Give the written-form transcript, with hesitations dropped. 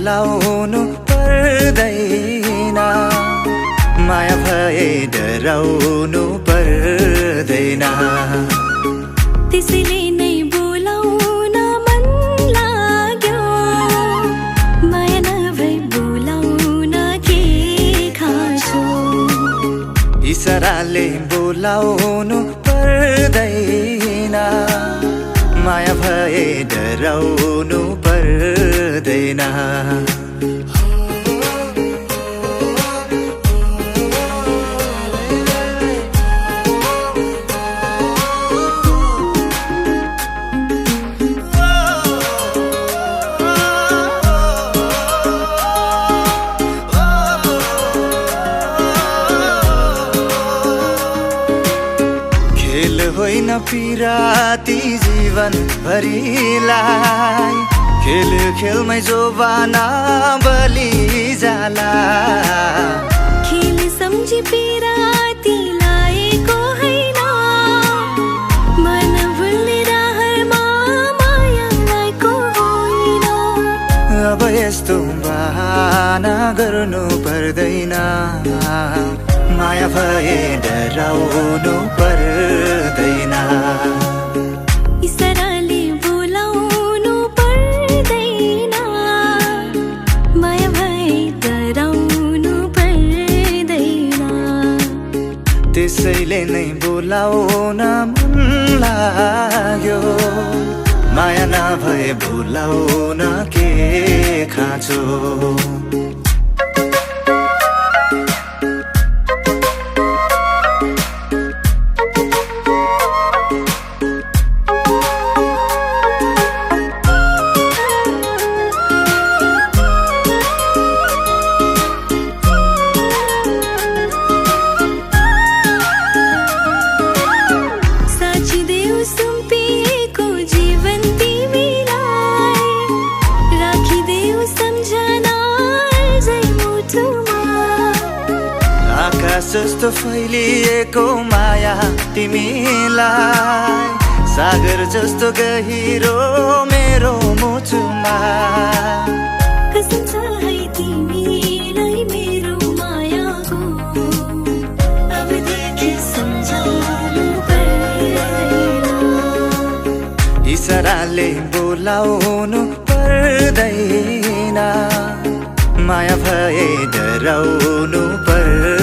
बोलाउनु पर्दैन, माया भए डराउनु पर्दैन। त्यसैले नै बोलाउन मन लाग्यो, माया नभई बोलाउन के खाँचो। इसाराले बोलाउनु पर्दैन, माया भए डराउनु पर्दैन। खेल होइन पिराती जीवन भरिलाई, खेल खेलमै जोबाना बलि जाला। खेल सम्झी पिराती लाएको होइन, मन भुल्ने रहरमा माया लाएको होइन। अब यस्तो बहाना गर्नु पर्दैन, माया भए डराउनु पर्दैन। इसाराले बोलाउनु पर्दैन, माया भए डराउनु पर्दैन। त्यसैले नै बोलाउन मन लाग्यो, माया नभए बोलाउन के खाँचो। आकाश जस्तो फैलिएको माया तिमीलाई, सागर जस्तो गहिरो मेरो मुटुमा। कसम छ है तिमीलाई मेरो मायाको, अबदेखि सम्झाउनु पर्दैन। इसाराले बोलाउनु पर्दैन, माया भए डराउनु पर्दैन।